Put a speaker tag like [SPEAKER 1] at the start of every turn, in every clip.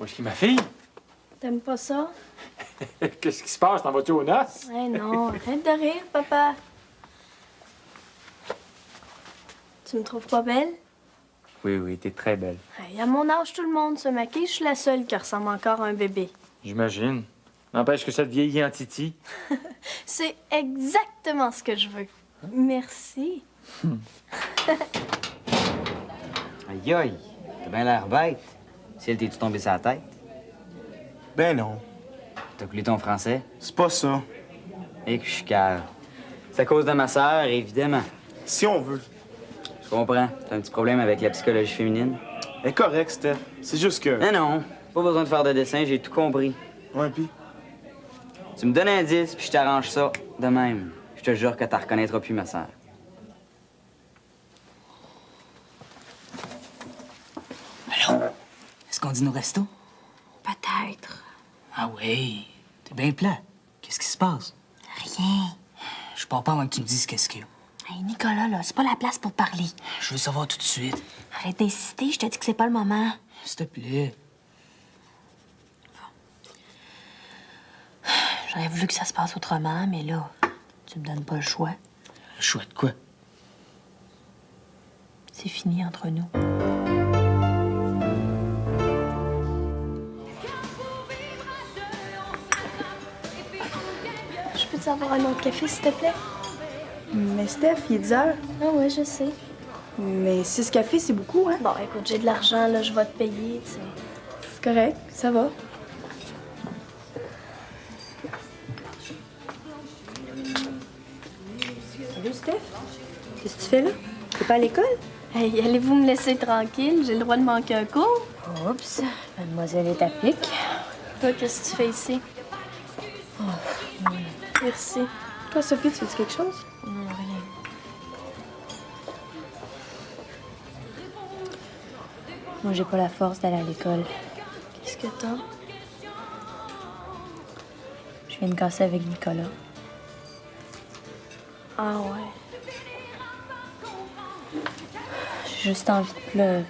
[SPEAKER 1] est-ce qu'il est ma fille?
[SPEAKER 2] T'aimes pas ça?
[SPEAKER 1] Qu'est-ce qui se passe? T'en vas-tu aux noces?
[SPEAKER 2] Eh non, arrête de rire, papa. Tu me trouves pas belle?
[SPEAKER 1] Oui, t'es très belle.
[SPEAKER 2] Hey, à mon âge, tout le monde se maquille. Je suis la seule qui ressemble encore à un bébé.
[SPEAKER 1] J'imagine. N'empêche que ça te vieillit en titi.
[SPEAKER 2] C'est exactement ce que je veux. Merci.
[SPEAKER 3] Aïe aïe, t'as bien l'air bête. Si elle t'es-tu tombé sur la tête?
[SPEAKER 4] Ben non,
[SPEAKER 3] T'as coulé ton français?
[SPEAKER 4] c'est pas ça.
[SPEAKER 3] Et que je suis cave. C'est à cause de ma sœur, évidemment.
[SPEAKER 4] Si on veut.
[SPEAKER 3] Je comprends. T'as un petit problème avec la psychologie féminine?
[SPEAKER 4] Elle est correcte, Steph. C'est juste que...
[SPEAKER 3] Mais non, pas besoin de faire de dessin, j'ai tout compris.
[SPEAKER 4] Ouais, pis?
[SPEAKER 3] Tu me donnes un 10, puis je t'arrange ça de même. Je te jure que t'en reconnaîtras plus ma sœur.
[SPEAKER 5] Allô? Est-ce qu'on dit nos restos?
[SPEAKER 2] Peut-être.
[SPEAKER 5] Ah oui, t'es bien plat. Qu'est-ce qui se passe?
[SPEAKER 6] Rien.
[SPEAKER 5] Je pars pas avant que tu me dises qu'est-ce qu'il y a.
[SPEAKER 6] Hey, Nicolas, là, c'est pas la place pour parler.
[SPEAKER 5] Je veux savoir tout de suite.
[SPEAKER 6] Arrête d'insister, je te dis que c'est pas le moment.
[SPEAKER 5] S'il te plaît.
[SPEAKER 6] J'aurais voulu que ça se passe autrement, mais là, tu me donnes pas le choix.
[SPEAKER 5] Le choix de quoi?
[SPEAKER 6] C'est fini entre nous.
[SPEAKER 2] Je peux t'avoir un autre café, s'il te plaît?
[SPEAKER 7] Mais Steph, il est 10 heures.
[SPEAKER 2] Ah ouais, je sais.
[SPEAKER 7] Mais 6 cafés, c'est beaucoup, hein?
[SPEAKER 2] Bon, écoute, j'ai de l'argent, là, je vais te payer, tu sais.
[SPEAKER 7] C'est correct, ça va. Salut, Steph. Qu'est-ce que tu fais là? T'es pas à l'école?
[SPEAKER 2] Hey, allez-vous me laisser tranquille? J'ai le droit de manquer un cours?
[SPEAKER 6] Oups, mademoiselle est à pic.
[SPEAKER 2] Toi, qu'est-ce que tu fais ici? Merci.
[SPEAKER 7] Toi, Sophie, tu fais quelque chose?
[SPEAKER 6] Non, rien. Moi, j'ai pas la force d'aller à l'école.
[SPEAKER 2] Qu'est-ce que t'as?
[SPEAKER 6] Je viens de casser avec Nicolas.
[SPEAKER 2] Ah ouais.
[SPEAKER 6] J'ai juste envie de pleurer.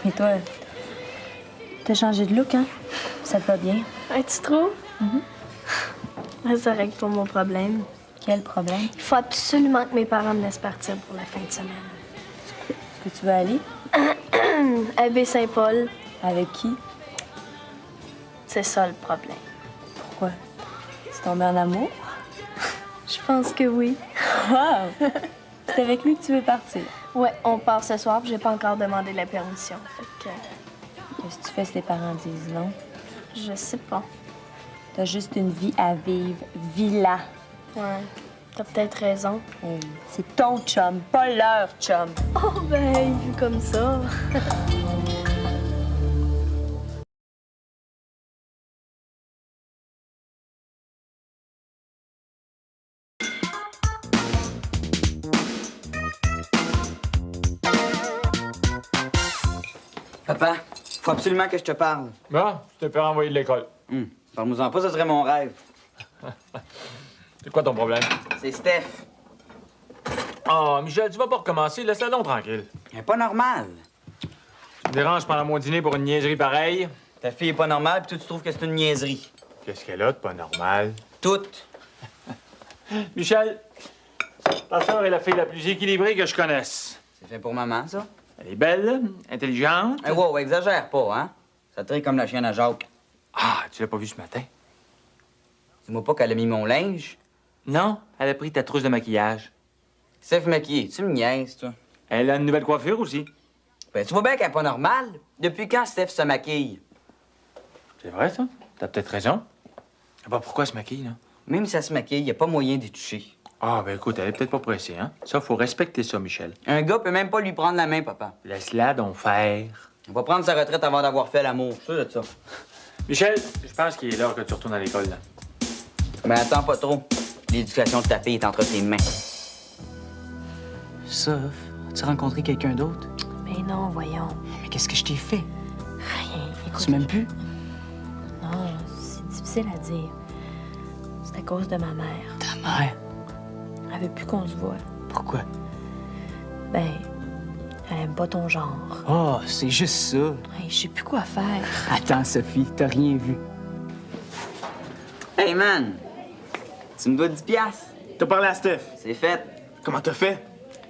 [SPEAKER 6] Et toi, t'as changé de look, hein? Ça te va bien?
[SPEAKER 2] Hey, tu trouves? Ça règle pas mon problème.
[SPEAKER 6] Quel problème?
[SPEAKER 2] Il faut absolument que mes parents me laissent partir pour la fin de semaine.
[SPEAKER 6] Est-ce que tu veux aller?
[SPEAKER 2] À Baie-Saint-Paul,
[SPEAKER 6] Avec qui?
[SPEAKER 2] c'est ça le problème.
[SPEAKER 6] Pourquoi? Tu es tombée en amour?
[SPEAKER 2] Je pense que oui.
[SPEAKER 6] Wow! C'est avec lui que tu veux partir.
[SPEAKER 2] Ouais, on part ce soir, puis j'ai pas encore demandé la permission. Fait que,
[SPEAKER 6] Qu'est-ce que tu fais si tes parents disent non?
[SPEAKER 2] je sais pas.
[SPEAKER 6] T'as juste une vie à vivre. Vis-la.
[SPEAKER 2] Ouais, t'as peut-être raison.
[SPEAKER 6] Hey, c'est ton chum, pas leur chum.
[SPEAKER 2] Oh ben, vu comme ça.
[SPEAKER 3] Papa, faut absolument que je te parle.
[SPEAKER 1] Bon, je te fais renvoyer de l'école.
[SPEAKER 3] Parle-moi-en pas, ce serait mon rêve.
[SPEAKER 1] C'est quoi ton problème?
[SPEAKER 3] C'est Steph.
[SPEAKER 1] Ah, Michel, tu vas pas recommencer. Laisse-la donc tranquille.
[SPEAKER 3] Elle est pas normale.
[SPEAKER 1] Tu me déranges pendant mon dîner pour une niaiserie pareille?
[SPEAKER 3] Ta fille est pas normale, puis toi, tu trouves que c'est une niaiserie.
[SPEAKER 1] Qu'est-ce qu'elle a de pas normal?
[SPEAKER 3] Toute.
[SPEAKER 1] Michel, ta sœur est la fille la plus équilibrée que je connaisse.
[SPEAKER 3] C'est fait pour maman, ça?
[SPEAKER 1] Elle est belle, intelligente.
[SPEAKER 3] Hey, wow, exagère pas, hein? Ça trille comme la chienne à Jacques.
[SPEAKER 1] Ah, tu l'as pas vue ce matin?
[SPEAKER 3] Dis-moi pas qu'elle a mis mon linge.
[SPEAKER 1] Non, elle a pris ta trousse de maquillage.
[SPEAKER 3] Steph maquillée, tu me niaises, toi.
[SPEAKER 1] Elle a une nouvelle coiffure aussi.
[SPEAKER 3] Ben, tu vois bien qu'elle est pas normale. Depuis quand Steph se maquille?
[SPEAKER 1] C'est vrai, ça? T'as peut-être raison. Bah, pourquoi elle se maquille, là?
[SPEAKER 3] Même si elle se maquille, y a pas moyen d'y toucher.
[SPEAKER 1] Ah, ben écoute, elle est peut-être pas pressée, hein? Ça, faut respecter ça, Michel.
[SPEAKER 3] Un gars peut même pas lui prendre la main, papa.
[SPEAKER 1] Laisse-la donc faire.
[SPEAKER 3] On va prendre sa retraite avant d'avoir fait l'amour. Je suis sûr de ça.
[SPEAKER 1] Michel, je pense qu'il est l'heure que tu retournes à l'école, là.
[SPEAKER 3] Mais attends pas trop. L'éducation de ta fille est entre tes mains.
[SPEAKER 5] Sauf, as-tu rencontré quelqu'un d'autre?
[SPEAKER 6] Mais non, voyons.
[SPEAKER 5] Mais qu'est-ce que je t'ai fait?
[SPEAKER 6] Rien. Écoute,
[SPEAKER 5] Tu m'aimes plus?
[SPEAKER 6] non, c'est difficile à dire. C'est à cause de ma mère.
[SPEAKER 5] Ta mère?
[SPEAKER 6] Elle veut plus qu'on se voit.
[SPEAKER 5] Pourquoi?
[SPEAKER 6] Ben, Elle aime pas ton genre.
[SPEAKER 5] Oh, c'est juste ça.
[SPEAKER 6] Hey, je sais plus quoi faire.
[SPEAKER 5] Attends, Sophie, t'as rien vu.
[SPEAKER 3] Hey, man! Tu me dois 10 piastres.
[SPEAKER 4] T'as parlé à Steph.
[SPEAKER 3] C'est fait.
[SPEAKER 4] Comment t'as fait?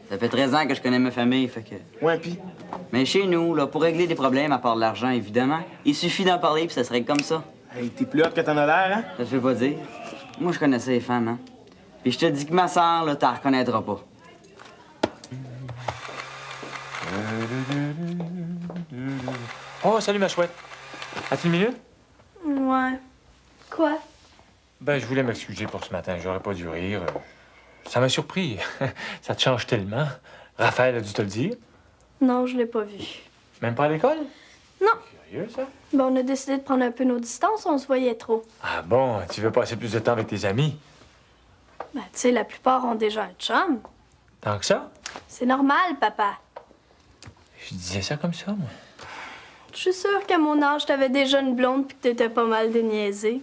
[SPEAKER 3] Ça fait 13 ans que je connais ma famille, fait que...
[SPEAKER 4] Ouais, pis?
[SPEAKER 3] Mais chez nous, là, pour régler des problèmes, à part de l'argent, évidemment, il suffit d'en parler puis ça serait comme ça.
[SPEAKER 4] Hey, t'es plus hot que t'en as l'air, hein?
[SPEAKER 3] Ça te fait pas dire. Moi, je connaissais les femmes, hein. Puis je te dis que ma sœur, là, t'en reconnaîtras pas.
[SPEAKER 1] Oh, salut ma chouette. As-tu une minute?
[SPEAKER 2] Ouais. Quoi?
[SPEAKER 1] Ben, je voulais m'excuser pour ce matin. J'aurais pas dû rire. Ça m'a surpris. Ça te change tellement. Raphaël a dû te le dire.
[SPEAKER 2] Non, je l'ai pas vu.
[SPEAKER 1] Même pas à l'école?
[SPEAKER 2] Non.
[SPEAKER 1] Curieux, ça.
[SPEAKER 2] Ben, on a décidé de prendre un peu nos distances, on se voyait trop.
[SPEAKER 1] Ah bon, tu veux passer plus de temps avec tes amis?
[SPEAKER 2] Ben, tu sais, la plupart ont déjà un chum.
[SPEAKER 1] Tant que ça?
[SPEAKER 2] C'est normal, papa.
[SPEAKER 1] Je disais ça comme ça, moi.
[SPEAKER 2] Je suis sûre qu'à mon âge, t'avais déjà une blonde puis que t'étais pas mal déniaisé.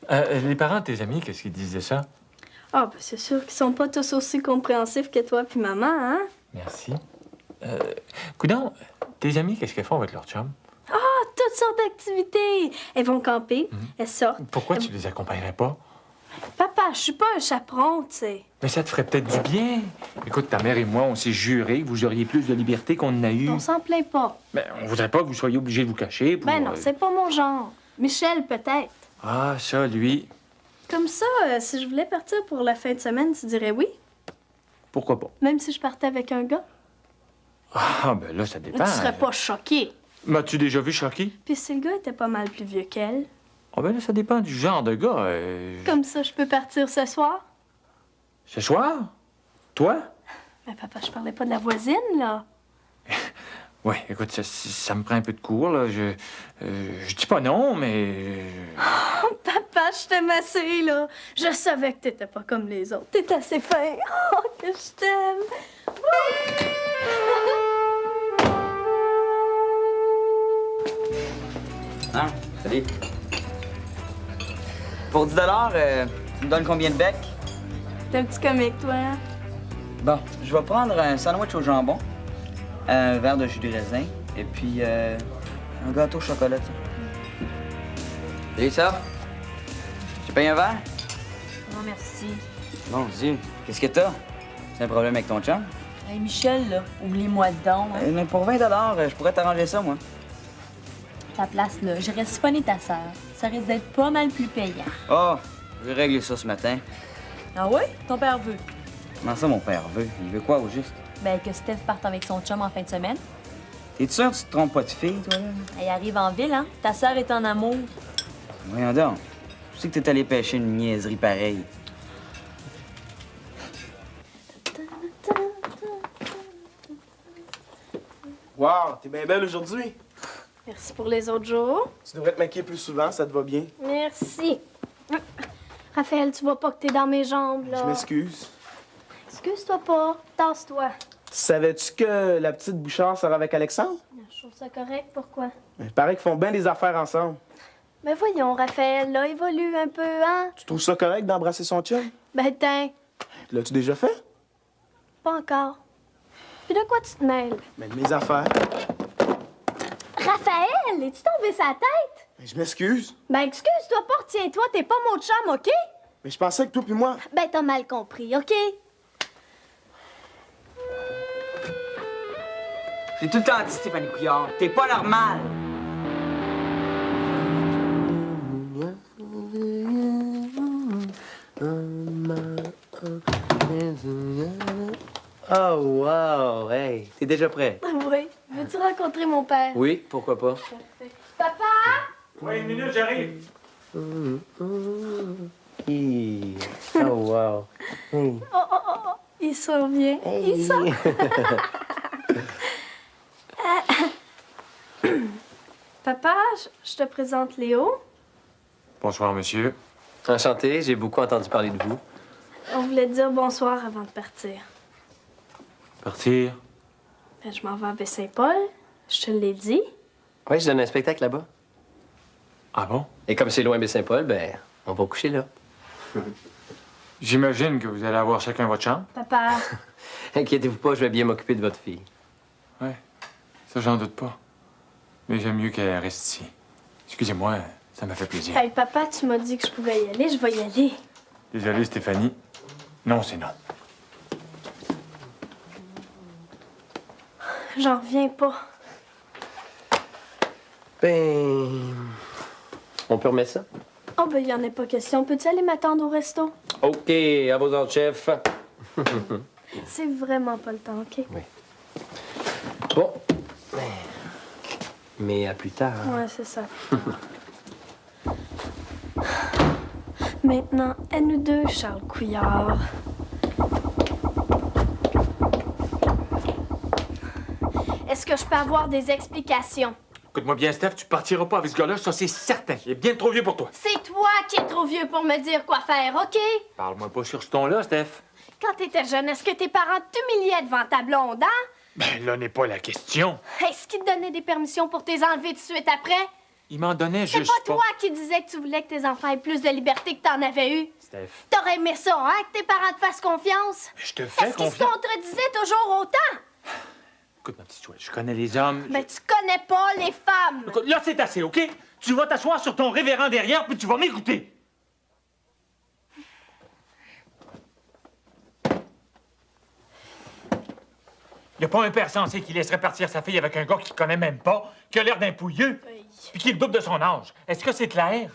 [SPEAKER 1] Les parents de tes amis, qu'est-ce qu'ils disent de ça?
[SPEAKER 2] Ah, ben, c'est sûr qu'ils sont pas tous aussi compréhensifs que toi puis maman, hein?
[SPEAKER 1] Merci. Coudonc, tes amis, qu'est-ce qu'elles font avec leur chum?
[SPEAKER 2] Ah, toutes sortes d'activités. Elles vont camper, elles sortent.
[SPEAKER 1] Pourquoi tu les accompagnerais pas?
[SPEAKER 2] Papa, je suis pas un chaperon, tu sais.
[SPEAKER 1] Mais ça te ferait peut-être du bien. Écoute, ta mère et moi, on s'est juré que vous auriez plus de liberté qu'on en a eu.
[SPEAKER 2] On s'en plaint pas.
[SPEAKER 1] Ben, on voudrait pas que vous soyez obligés de vous cacher pour...
[SPEAKER 2] Ben non, c'est pas mon genre. Michel, peut-être.
[SPEAKER 1] Ah, ça, lui,
[SPEAKER 2] Comme ça, si je voulais partir pour la fin de semaine, tu dirais oui?
[SPEAKER 1] pourquoi pas?
[SPEAKER 2] Même si je partais avec un gars?
[SPEAKER 1] Ah, ben là, ça
[SPEAKER 2] Mais
[SPEAKER 1] dépend.
[SPEAKER 2] tu serais pas choqué.
[SPEAKER 1] M'as-tu déjà vu Chucky?
[SPEAKER 2] Puis si le gars était pas mal plus vieux qu'elle,
[SPEAKER 1] Ah, ben là, ça dépend du genre de gars.
[SPEAKER 2] comme ça, je peux partir ce soir?
[SPEAKER 1] Ce soir? Toi?
[SPEAKER 2] Ben papa, je parlais pas de la voisine, là.
[SPEAKER 1] Ouais, écoute, ça me prend un peu de cours, là. Je dis pas non, mais...
[SPEAKER 2] Papa, je t'aime assez, là. Je savais que t'étais pas comme les autres. T'es assez fin. Oh, que je t'aime.
[SPEAKER 3] Hein? Salut. Pour 10 tu me donnes combien de becs?
[SPEAKER 2] T'es un petit comique, toi, hein?
[SPEAKER 3] Bon, je vais prendre un sandwich au jambon, un verre de jus de raisin, et puis un gâteau au chocolat, tu sais. Salut, ça? Tu payes un verre?
[SPEAKER 6] Non, merci.
[SPEAKER 3] Mon Dieu, qu'est-ce que t'as? C'est un problème avec ton chum?
[SPEAKER 6] Hey, Michel, là, oublie-moi donc. Hein.
[SPEAKER 3] Mais pour 20 je pourrais t'arranger ça, moi.
[SPEAKER 6] Ta place, là, j'irais siphonner ta sœur. Ça risque d'être pas mal plus payant.
[SPEAKER 3] Oh, j'ai réglé ça ce matin.
[SPEAKER 6] Ah ouais? Ton père veut.
[SPEAKER 3] Comment ça, mon père veut? Il veut quoi, au juste?
[SPEAKER 6] Ben, que Steph parte avec son chum en fin de semaine.
[SPEAKER 3] T'es sûr que tu te trompes pas de fille, toi, là?
[SPEAKER 6] Elle arrive en ville, hein? Ta sœur est en amour.
[SPEAKER 3] Voyons donc. Je sais que t'es allé pêcher une niaiserie pareille.
[SPEAKER 4] Wow, t'es bien belle aujourd'hui.
[SPEAKER 2] Merci pour les autres jours.
[SPEAKER 4] Tu devrais te maquiller plus souvent, ça te va bien.
[SPEAKER 2] Merci. Raphaël, tu vois pas que t'es dans mes jambes, là.
[SPEAKER 4] Je m'excuse.
[SPEAKER 2] Excuse-toi pas. Tasse-toi.
[SPEAKER 4] Savais-tu que la petite Bouchard sort avec Alexandre?
[SPEAKER 2] Je trouve ça correct. Pourquoi?
[SPEAKER 4] Il paraît qu'ils font bien des affaires ensemble.
[SPEAKER 2] Mais voyons, Raphaël, là, évolue un peu, hein?
[SPEAKER 4] Tu trouves ça correct d'embrasser son chum?
[SPEAKER 2] Ben, tiens,
[SPEAKER 4] L'as-tu déjà fait?
[SPEAKER 2] pas encore. Puis de quoi tu te mêles?
[SPEAKER 4] Mais de mes affaires.
[SPEAKER 2] Raphaël, es-tu tombé sa tête?
[SPEAKER 4] Mais je m'excuse.
[SPEAKER 2] Ben, excuse-toi pas, retiens-toi, t'es pas mon chum, OK?
[SPEAKER 4] Mais je pensais que toi puis moi...
[SPEAKER 2] Ben, t'as mal compris, OK?
[SPEAKER 3] J'ai tout le temps dit, Stéphanie Couillard, t'es pas normal.
[SPEAKER 8] Oh, wow! Hey, t'es déjà prêt?
[SPEAKER 2] Oui. Veux-tu rencontrer mon père?
[SPEAKER 8] Oui, pourquoi pas?
[SPEAKER 2] Papa?
[SPEAKER 1] Oui, une minute, j'arrive.
[SPEAKER 8] Hi. Oh, wow! Hey.
[SPEAKER 2] Oh. Il sort bien. Il sort. Papa, je te présente Léo.
[SPEAKER 1] Bonsoir, monsieur.
[SPEAKER 8] Enchanté, j'ai beaucoup entendu parler de vous.
[SPEAKER 2] On voulait te dire bonsoir avant de partir.
[SPEAKER 1] Partir?
[SPEAKER 2] Ben, je m'en vais à Baie-Saint-Paul. Je te l'ai dit.
[SPEAKER 8] Oui, je donne un spectacle là-bas.
[SPEAKER 1] Ah bon?
[SPEAKER 8] Et comme c'est loin de Saint-Paul, ben, on va coucher là.
[SPEAKER 1] J'imagine que vous allez avoir chacun votre chambre.
[SPEAKER 2] Papa,
[SPEAKER 8] Inquiétez-vous pas, je vais bien m'occuper de votre fille.
[SPEAKER 1] Ouais, ça, j'en doute pas. Mais j'aime mieux qu'elle reste ici. Excusez-moi, ça m'a fait plaisir.
[SPEAKER 2] hey, papa, tu m'as dit que je pouvais y aller, je vais y aller.
[SPEAKER 1] Désolé, Stéphanie. Non, c'est non.
[SPEAKER 2] J'en reviens pas.
[SPEAKER 8] Ben... On peut remettre ça?
[SPEAKER 2] Oh, ben, y en a pas question. Peux-tu aller m'attendre au resto?
[SPEAKER 8] OK, à vos ordres, chef.
[SPEAKER 2] C'est vraiment pas le temps, OK?
[SPEAKER 8] Bon. Mais à plus tard.
[SPEAKER 2] Ouais, c'est ça. Maintenant, à nous deux, Charles Couillard. Est-ce que je peux avoir des explications?
[SPEAKER 1] Écoute-moi bien, Steph, tu partiras pas avec ce gars-là, ça c'est certain. Il est bien trop vieux pour toi.
[SPEAKER 2] C'est toi qui es trop vieux pour me dire quoi faire, OK?
[SPEAKER 1] Parle-moi pas sur ce ton-là, Steph.
[SPEAKER 2] Quand t'étais jeune, est-ce que tes parents t'humiliaient devant ta blonde, hein?
[SPEAKER 1] Ben là n'est pas la question.
[SPEAKER 2] Est-ce qu'ils te donnaient des permissions pour t'es enlever tout de suite après?
[SPEAKER 1] Il m'en donnait
[SPEAKER 2] C'est
[SPEAKER 1] juste
[SPEAKER 2] pas toi qui disais que tu voulais que tes enfants aient plus de liberté que t'en avais eu.
[SPEAKER 1] Steph,
[SPEAKER 2] T'aurais aimé ça, hein, que tes parents te fassent confiance?
[SPEAKER 1] je te fais
[SPEAKER 2] Est-ce qu'ils se
[SPEAKER 1] confiance.
[SPEAKER 2] contredisaient toujours autant?
[SPEAKER 1] Écoute, ma petite chouette, je connais les hommes.
[SPEAKER 2] Mais tu connais pas les femmes!
[SPEAKER 1] Écoute, là, c'est assez, OK? Tu vas t'asseoir sur ton révérend derrière, puis tu vas m'écouter. Y a pas un père sensé qui laisserait partir sa fille avec un gars qu'il connaît même pas, qui a l'air d'un pouilleux, puis qui est le double de son âge. Est-ce que c'est clair?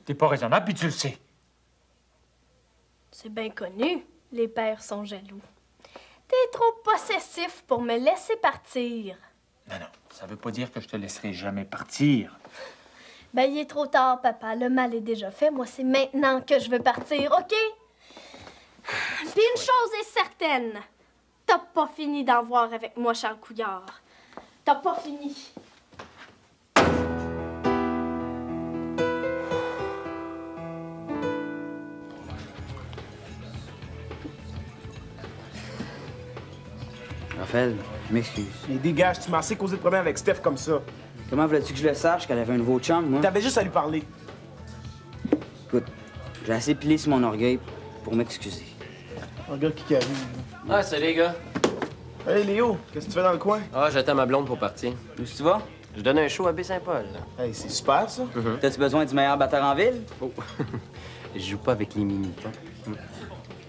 [SPEAKER 1] T'es pas raisonnable, puis tu le sais.
[SPEAKER 2] C'est bien connu, les pères sont jaloux. T'es trop possessif pour me laisser partir.
[SPEAKER 1] Non, non, ça veut pas dire que je te laisserai jamais partir.
[SPEAKER 2] Ben, il est trop tard, papa. Le mal est déjà fait. Moi, c'est maintenant que je veux partir, OK? Puis une chose est certaine. T'as pas fini d'en voir avec moi, Charles Couillard. T'as pas fini.
[SPEAKER 3] Raphaël, je m'excuse.
[SPEAKER 4] Mais dégage, tu m'as assez causé de problème avec Steph comme ça.
[SPEAKER 3] Comment voulais-tu que je le sache qu'elle avait un nouveau chum, moi?
[SPEAKER 4] T'avais juste à lui parler.
[SPEAKER 3] Écoute, j'ai assez pilé sur mon orgueil pour m'excuser.
[SPEAKER 4] Un gars qui arrive.
[SPEAKER 8] Ah, salut, les gars.
[SPEAKER 4] Hey Léo, qu'est-ce que tu fais dans le coin?
[SPEAKER 8] Ah, j'attends ma blonde pour partir.
[SPEAKER 3] Où est-ce que tu vas?
[SPEAKER 8] Je donne un show à Baie-Saint-Paul.
[SPEAKER 4] Hey, c'est super ça.
[SPEAKER 3] T'as-tu besoin du meilleur batteur en ville?
[SPEAKER 8] Oh. Je joue pas avec les mini-pas.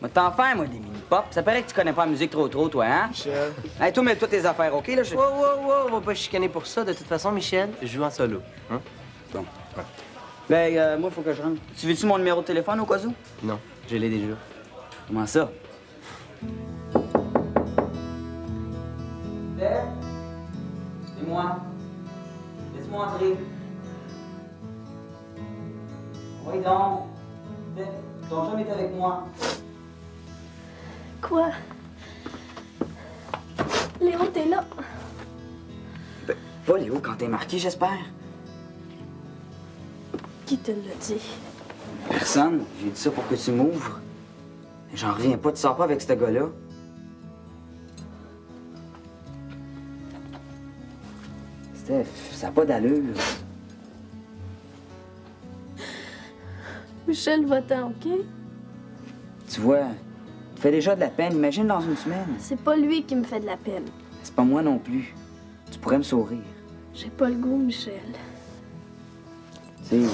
[SPEAKER 3] Moi, t'en faire, moi, des mini-pop. Ça paraît que tu connais pas la musique trop, toi, hein?
[SPEAKER 4] Michel.
[SPEAKER 3] Hey, toi, mets-toi tes affaires, OK? Là,
[SPEAKER 8] Wow, wow, wow, on va pas chicaner pour ça. De toute façon, Michel, je joue en solo. Hein?
[SPEAKER 3] Bon. Ben, moi, faut que je rentre. Tu veux-tu mon numéro de téléphone au cas où?
[SPEAKER 8] Non, je l'ai déjà.
[SPEAKER 3] Comment ça? Steph? C'est moi. Laisse-moi entrer. Oui, donc. Steph, ton chum est avec moi.
[SPEAKER 2] Quoi? Léo, t'es là?
[SPEAKER 3] Ben, pas Léo quand t'es marqué, j'espère.
[SPEAKER 2] Qui te l'a dit?
[SPEAKER 3] Personne. J'ai dit ça pour que tu m'ouvres. J'en reviens pas, tu sors pas avec ce gars-là. Steph, ça n'a pas d'allure.
[SPEAKER 2] Michel, va-t'en, OK?
[SPEAKER 3] Tu vois, tu fais déjà de la peine. Imagine dans une semaine.
[SPEAKER 2] C'est pas lui qui me fait de la peine.
[SPEAKER 3] C'est pas moi non plus. Tu pourrais me sourire.
[SPEAKER 2] J'ai pas le goût, Michel.
[SPEAKER 3] Tu sais,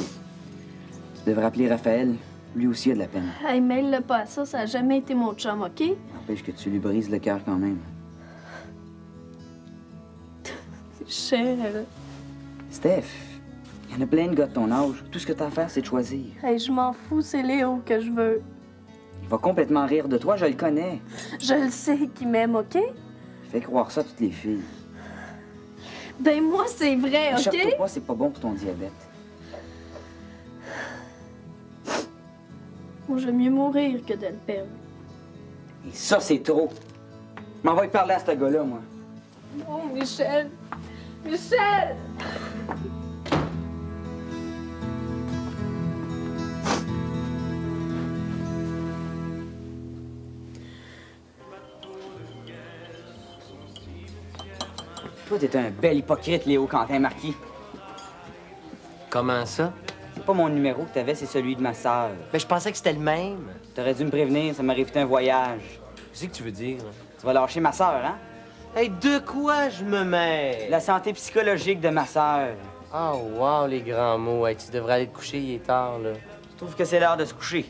[SPEAKER 3] tu devrais appeler Raphaël. Lui aussi a de la peine.
[SPEAKER 2] Hey, mêle-le pas à ça, ça a jamais été mon chum, OK?
[SPEAKER 3] N'empêche que tu lui brises le cœur quand même.
[SPEAKER 2] Michel.
[SPEAKER 3] Steph, il y en a plein de gars de ton âge. Tout ce que t'as à faire, c'est de choisir.
[SPEAKER 2] Hey, je m'en fous, c'est Léo que je veux.
[SPEAKER 3] Il va complètement rire de toi, je le connais.
[SPEAKER 2] Je le sais qu'il m'aime, OK?
[SPEAKER 3] Fais croire ça à toutes les filles.
[SPEAKER 2] Ben moi, c'est vrai, OK?
[SPEAKER 3] Échappe-toi pas, c'est pas bon pour ton diabète.
[SPEAKER 2] Moi, j'aime mieux mourir que de le perdre.
[SPEAKER 3] Et ça, c'est trop. Je m'en vais parler à ce gars-là, moi.
[SPEAKER 2] Oh, Michel! Michel!
[SPEAKER 3] Toi, t'es un bel hypocrite, Léo Quentin Marquis.
[SPEAKER 8] Comment ça?
[SPEAKER 3] C'est pas mon numéro que t'avais, c'est celui de ma sœur.
[SPEAKER 8] Ben, je pensais que c'était le même.
[SPEAKER 3] T'aurais dû me prévenir, ça m'aurait évité un voyage.
[SPEAKER 8] Qu'est-ce que tu veux dire?
[SPEAKER 3] Tu vas lâcher ma sœur, hein?
[SPEAKER 8] Hey, de quoi je me mêle?
[SPEAKER 3] La santé psychologique de ma sœur.
[SPEAKER 8] Oh, wow, les grands mots. Hey, tu devrais aller te coucher, il est tard, là.
[SPEAKER 3] Je trouve que c'est l'heure de se coucher.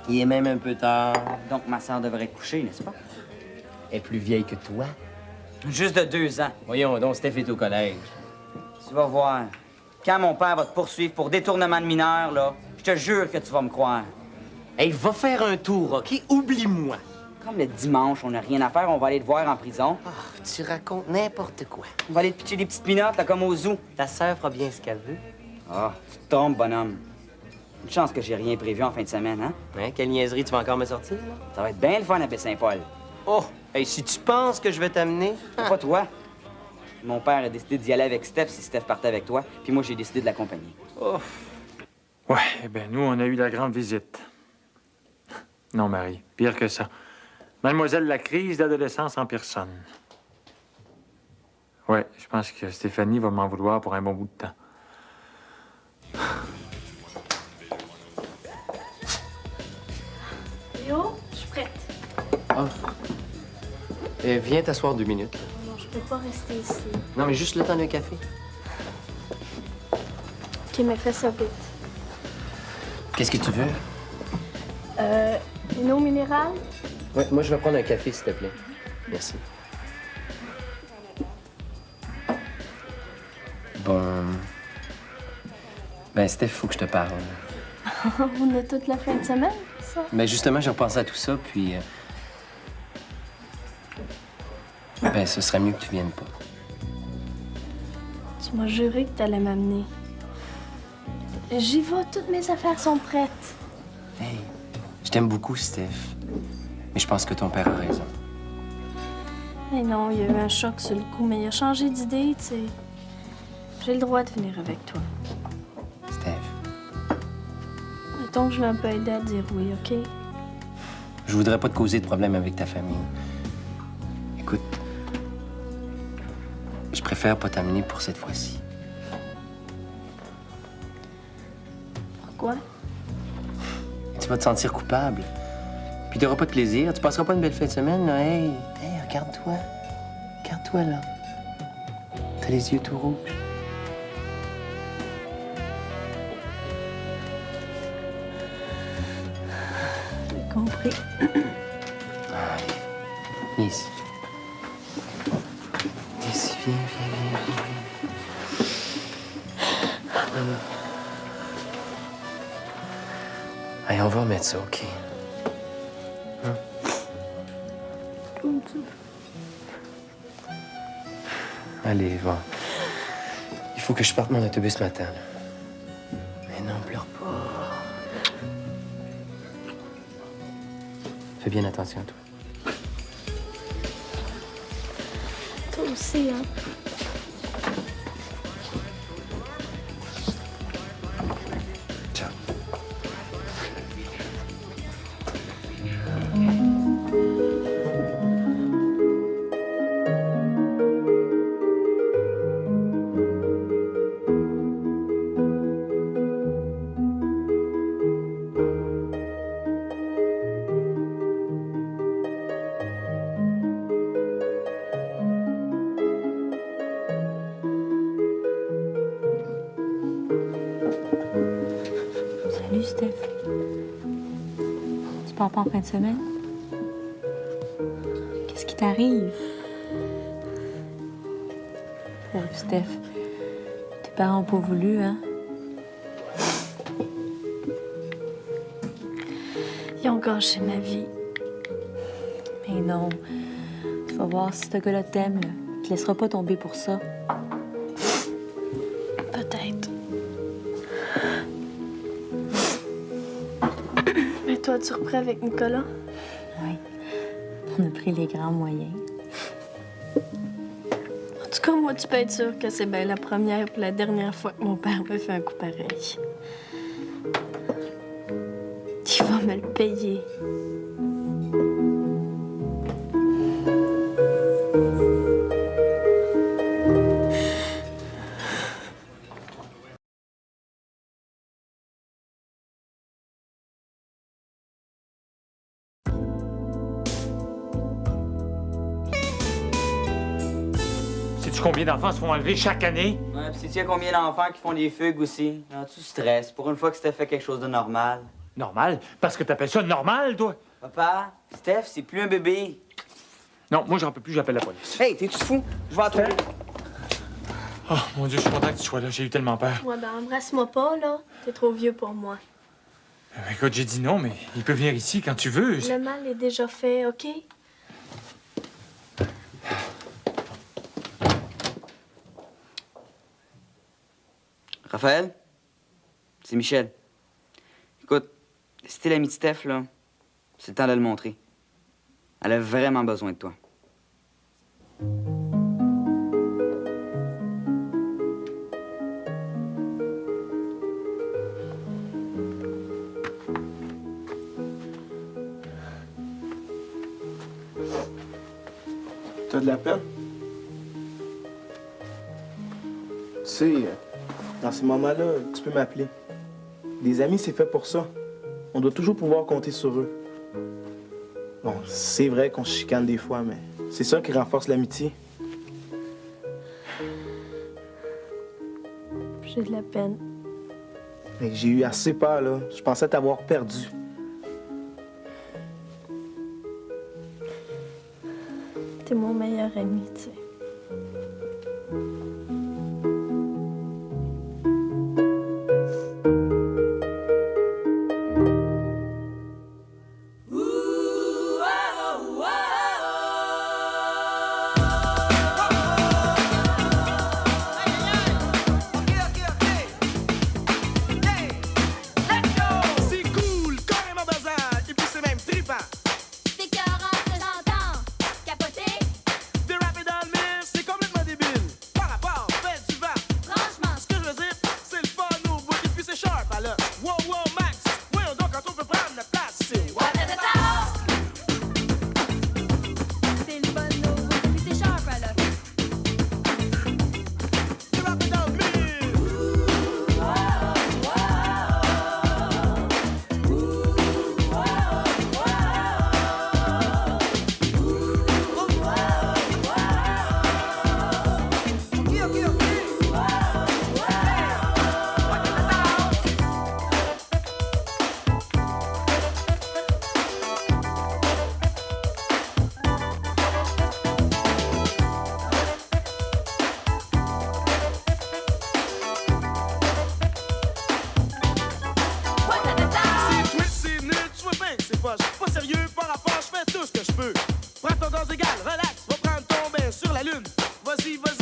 [SPEAKER 8] Il est même un peu tard.
[SPEAKER 3] Donc ma sœur devrait être couchée, n'est-ce pas?
[SPEAKER 8] Elle est plus vieille que toi.
[SPEAKER 3] Juste de 2 ans.
[SPEAKER 8] Voyons donc, Steph est au collège.
[SPEAKER 3] Tu vas voir. Quand mon père va te poursuivre pour détournement de mineurs, là, je te jure que tu vas me croire.
[SPEAKER 8] Hey, va faire un tour, OK? Oublie-moi.
[SPEAKER 3] Comme le dimanche, on n'a rien à faire, on va aller te voir en prison.
[SPEAKER 8] Ah, tu racontes n'importe quoi.
[SPEAKER 3] On va aller te pitcher des petites minottes, là, comme au zoo.
[SPEAKER 8] Ta sœur fera bien ce qu'elle veut.
[SPEAKER 3] Ah, tu te trompes, bonhomme. Une chance que j'ai rien prévu en fin de semaine, hein?
[SPEAKER 8] Hein? Quelle niaiserie tu vas encore me sortir, là?
[SPEAKER 3] Ça va être bien le fun à Baie-Saint-Paul.
[SPEAKER 8] Oh! Hey, si tu penses que je vais t'amener...
[SPEAKER 3] C'est pas toi. Mon père a décidé d'y aller avec Steph si Steph partait avec toi, puis moi, j'ai décidé de l'accompagner.
[SPEAKER 8] Oh!
[SPEAKER 1] Ouais, eh bien, nous, on a eu la grande visite. Non, Marie, pire que ça. Mademoiselle, la crise d'adolescence en personne. Ouais, je pense que Stéphanie va m'en vouloir pour un bon bout de temps.
[SPEAKER 2] Léo, je suis prête.
[SPEAKER 8] Ah. Viens t'asseoir 2 minutes. là.
[SPEAKER 2] Non, je peux pas rester ici.
[SPEAKER 8] Non, mais juste le temps d'un café.
[SPEAKER 2] OK, mais fais ça vite.
[SPEAKER 8] Qu'est-ce que tu veux?
[SPEAKER 2] Une eau minérale?
[SPEAKER 8] Ouais, moi, je vais prendre un café, s'il te plaît. Merci. Bon... Ben, Steph, faut que je te parle.
[SPEAKER 2] On a toute la fin de semaine, ça?
[SPEAKER 8] Ben, justement, j'ai repensé à tout ça, puis... Ben, ce serait mieux que tu viennes pas.
[SPEAKER 2] Tu m'as juré que t'allais m'amener. J'y vais, toutes mes affaires sont prêtes.
[SPEAKER 8] Hey, je t'aime beaucoup, Steph. Mais je pense que ton père a raison.
[SPEAKER 2] Mais non, il y a eu un choc sur le coup, mais il a changé d'idée, tu sais. J'ai le droit de venir avec toi.
[SPEAKER 8] Steph,
[SPEAKER 2] Mettons que je l'ai un peu aidé à dire oui, OK?
[SPEAKER 8] je voudrais pas te causer de problème avec ta famille. Écoute, je préfère pas t'amener pour cette fois-ci.
[SPEAKER 2] Pourquoi?
[SPEAKER 8] Tu vas te sentir coupable. Puis t'auras pas de plaisir. Tu passeras pas une belle fin de semaine, là. Hey, regarde-toi. Regarde-toi, là. T'as les yeux tout rouges.
[SPEAKER 2] J'ai compris.
[SPEAKER 8] Allez, viens ici. Viens ici, viens. Allez, on va remettre ça, OK? Allez, va. Il faut que je parte mon autobus ce matin, là. Mais non, pleure pas. Fais bien attention à toi.
[SPEAKER 2] Toi aussi, hein?
[SPEAKER 8] Ciao.
[SPEAKER 6] Salut, Steph. Tu pars pas en fin de semaine? Qu'est-ce qui t'arrive? Pauvre Steph. Tes parents ont pas voulu, hein?
[SPEAKER 2] Ils ont gâché ma vie.
[SPEAKER 6] Mais non. Tu vas voir si ce gars-là t'aime, là. Il te laissera pas tomber pour ça.
[SPEAKER 2] Peut-être. Mais toi, tu reprends avec Nicolas?
[SPEAKER 6] Oui. On a pris les grands moyens.
[SPEAKER 2] En tout cas, moi, tu peux être sûr que c'est bien la première et la dernière fois que mon père me fait un coup pareil. Il va me le payer.
[SPEAKER 1] combien d'enfants se font enlever chaque année?
[SPEAKER 3] Ouais, pis sais-tu combien d'enfants qui font des fugues aussi? Ah, tu stresses. Pour une fois que Steph fait quelque chose de normal.
[SPEAKER 1] Normal? Parce que t'appelles ça normal, toi?
[SPEAKER 3] Papa, Steph, c'est plus un bébé.
[SPEAKER 1] Non, moi, j'en peux plus, j'appelle la police.
[SPEAKER 3] Hey, t'es-tu fou? Je vais à toi.
[SPEAKER 1] Oh, mon Dieu, je suis content que tu sois là. J'ai eu tellement peur.
[SPEAKER 2] Ouais, ben embrasse-moi pas, là. T'es trop vieux pour moi.
[SPEAKER 1] Écoute, j'ai dit non, mais il peut venir ici quand tu veux.
[SPEAKER 2] Le mal est déjà fait, OK?
[SPEAKER 3] Raphaël? C'est Michel. Écoute, si t'es l'ami de Steph, là, c'est le temps de le montrer. Elle a vraiment besoin de toi.
[SPEAKER 4] T'as de la peine? Tu sais, dans ces moments-là, tu peux m'appeler. Des amis, c'est fait pour ça. On doit toujours pouvoir compter sur eux. Bon, c'est vrai qu'on se chicane des fois, mais c'est ça qui renforce l'amitié.
[SPEAKER 2] J'ai de la peine.
[SPEAKER 4] Mais j'ai eu assez peur, là. Je pensais t'avoir perdu.
[SPEAKER 2] T'es mon meilleur ami, tu sais.
[SPEAKER 9] Pas sérieux, par rapport, je fais tout ce que je peux. Prends ton gaz égal, relax, va prendre ton bain sur la lune. Vas-y, vas-y.